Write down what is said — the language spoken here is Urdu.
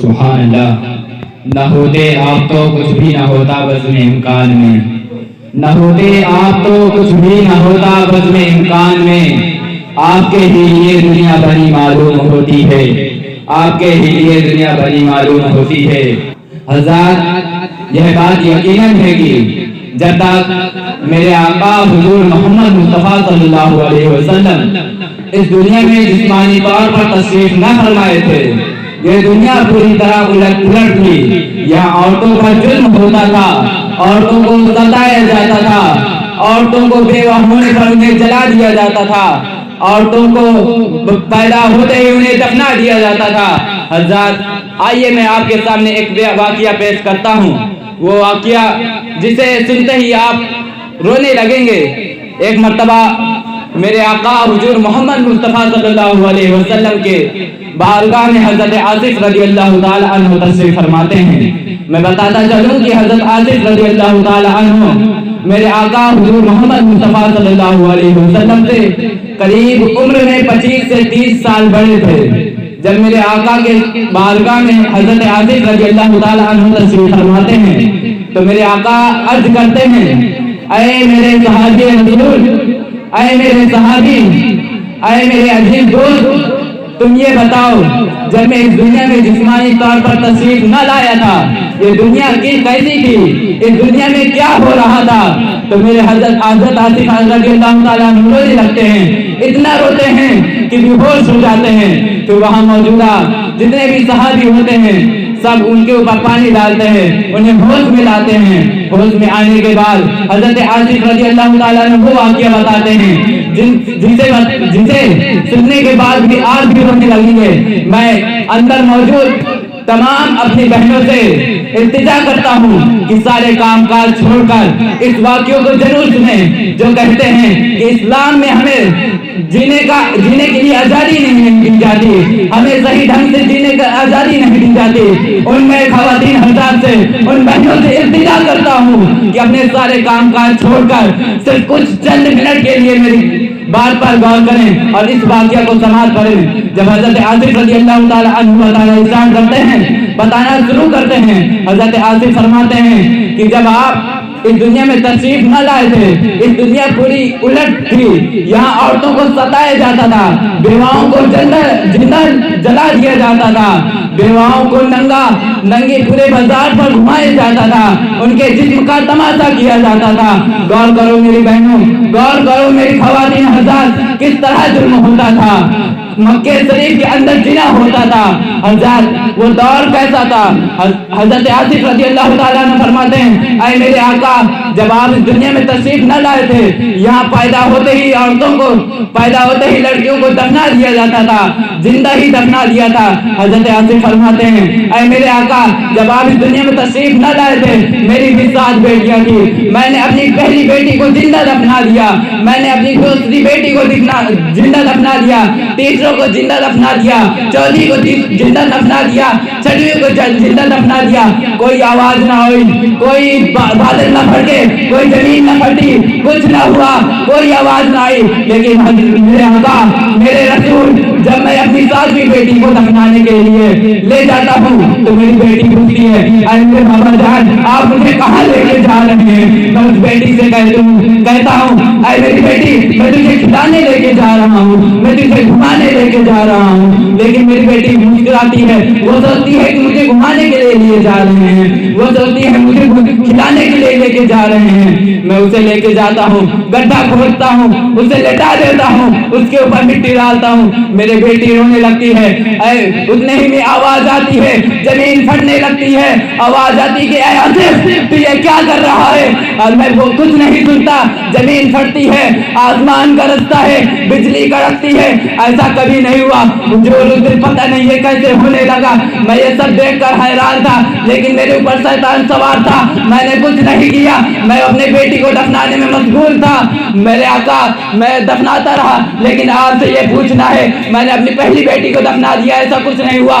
سبحان اللہ. نہ ہوتے آپ تو کچھ بھی نہ ہوتا بزم امکان میں. نہ ہوتے آپ تو کچھ بھی نہ ہوتا بزم امکان میں. آپ کے ہی لیے دنیا بنی معلوم ہوتی ہے. آپ کے ہی لیے دنیا بنی معلوم ہوتی ہے. حضرات یہ بات یقیناً ہے کہ جب تک میرے آقا حضور محمد مصطفیٰ صلی اللہ علیہ وسلم اس دنیا میں جسمانی طور پر تشریف نہ فرمائے تھے، یہ دنیا پوری طرح الٹ پلٹ تھی. یہاں عورتوں کا ظلم ہوتا تھا، عورتوں کو ستایا جاتا تھا، عورتوں کو بیوہ ہونے پر انہیں جلا دیا جاتا تھا، عورتوں کو پیدا ہوتے ہی انہیں دفنا دیا جاتا تھا. حضرات آئیے میں آپ کے سامنے ایک واقعہ پیش کرتا ہوں. وہ واقعہ جسے سنتے ہی آپ رونے لگیں گے. ایک مرتبہ میرے آقا حضور محمد مصطفیٰ صلی اللہ علیہ وسلم کے بارگاہ میں حضرت آصف رضی اللہ تعالی عنہ تشریف فرماتے ہیں. میں بتاتا چلوں کہ حضرت آصف رضی اللہ تعالی عنہ میرے آقا حضور محمد مصطفیٰ صلی اللہ علیہ وسلم سے قریب عمر میں 25 سے 30 سال بڑے تھے. جب میرے آقا کے بارگاہ میں حضرت آصف رضی اللہ تعالی عنہ تشریف فرماتے ہیں تو میرے آقا عرض کرتے ہیں، اے میرے صحابی رسول، اے میرے صحابی، اے میرے عزیز دوست، تم یہ بتاؤ جب میں اس دنیا میں جسمانی طور پر تشریف نہ لایا تھا یہ دنیا کی کیسی تھی، اس دنیا میں کیا ہو رہا تھا؟ تو میرے حضرت آصف رضی اللہ تعالیٰ عنہ رونے لگتے ہیں. اتنا روتے ہیں کہ بے ہوش ہو جاتے ہیں. تو وہاں موجودہ جتنے بھی صحابی ہوتے ہیں سب ان کے اوپر پانی ڈالتے ہیں، انہیں ہوش میں لاتے ہیں. ہوش میں آنے کے بعد حضرت آصف رضی اللہ تعالیٰ عنہ وہ واقعہ بتاتے ہیں جسے سننے کے بعد بھی آج بھی رونے لگیں گے. میں اندر موجود تمام اپنی بہنوں سے التجا کرتا ہوں کہ سارے کام کاج چھوڑ کر اس واقعوں کو ضرور سنیں جو کہتے ہیں کہ اسلام میں ہمیں جینے کے لیے آزادی نہیں دی جاتی، ہمیں صحیح ڈھنگ سے جینے کا آزادی نہیں دی جاتی. ان میں خواتین حضرات سے، ان بہنوں سے التجا کرتا ہوں کہ اپنے سارے کام کاج چھوڑ کر صرف کچھ چند منٹ کے لیے میری بات پر غور کریں اور اس واقعہ کو سماعت کریں. جب حضرت آصف رضی اللہ تعالی عنہ ارشاد کرتے ہیں، بتانا شروع کرتے ہیں، حضرت آصف فرماتے ہیں کہ جب آپ اس دنیا میں تشریف نہ لائے تھے اس دنیا پوری الٹ تھی. یہاں عورتوں کو ستایا جاتا تھا، بیواؤں کو زندہ جلا دیا جاتا تھا، بیواؤں کو ننگے پورے بازار پر گھمایا جاتا تھا، ان کے جسم کا تماشا کیا جاتا تھا. غور کرو میری بہنوں، غور کرو میری خواتین حضرات، کس طرح ظلم ہوتا تھا. مکہ شریف کے اندر زنا ہوتا تھا. حضرات وہ دور کیسا تھا؟ حضرت آصف رضی اللہ تعالیٰ عنہ فرماتے ہیں، اے میرے آقا جب آپ اس دنیا میں تشریف نہ لائے تھے یہاں پیدا ہوتے ہی عورتوں کو، پیدا ہوتے ہی لڑکیوں کو دفنا دیا جاتا تھا، زندہ ہی دفنا دیا تھا. حضرت آصف فرماتے ہیں، اے میرے آقا جب آپ اس دنیا میں تشریف نہ لائے تھے میری بھی 7 بیٹیاں تھی، میں نے اپنی پہلی بیٹی کو زندہ دفنا دیا، میں نے اپنی دوسری بیٹی کو زندہ دفنا دیا، تیسروں کو زندہ دفنا دیا، چوتھی کو زندہ دفنا دیا، چھٹویں کو زندہ دفنا دیا. کوئی آواز نہ ہوئی، کوئی بادل نہ پھٹے، کوئی زمین نہ پھٹی، کچھ نہ ہوا، کوئی آواز نہ آئی. لیکن میرے آقا میرے رسول جب میں اپنی 7ویں بیٹی کو دفنانے کے لیے لے جاتا ہوں تو میری بیٹی پوچھتی ہے، اے میرے بابا جان آپ مجھے کہاں لے کے جا رہے ہیں؟ میں اس بیٹی سے کہتا ہوں، اے میری بیٹی میں تجھے کھلانے لے کے جا رہا ہوں، میں تجھے گھمانے لے کے جا رہا ہوں. لیکن میری بیٹی مسکراتی ہے، وہ سوچتی ہے کہ مجھے گھمانے کے لیے جا رہے ہیں، وہ سوچتی ہے مجھے کھلانے کے لیے لے کے جا رہے ہیں. میں اسے لے کے جاتا ہوں، گڈھا کھودتا ہوں، اسے لٹا دیتا ہوں، اس کے اوپر مٹی ڈالتا ہوں. میری بیٹی رونے لگتی ہے، اتنے ہی میں آواز آتی ہے، زمین پھٹنے لگتی ہے، آواز آتی کہ اے آصف تو یہ کیا کر رہا ہے؟ اور میں وہ کچھ نہیں سنتا. زمین پھٹتی ہے، آسمان گرجتا ہے، بجلی کڑکتی ہے. ایسا کبھی نہیں ہوا، مجھے پتہ نہیں ہے کیسے ہونے لگا. میں یہ سب دیکھ کر حیران تھا لیکن میرے اوپر شیطان سوار تھا، میں نے کچھ نہیں کیا، میں اپنے بیٹی کو دفنانے میں مشغول تھا. میرے آقا میں دفناتا رہا لیکن آپ سے یہ پوچھنا ہے، میں نے اپنی پہلی بیٹی کو دفنا دیا، ایسا کچھ نہیں ہوا.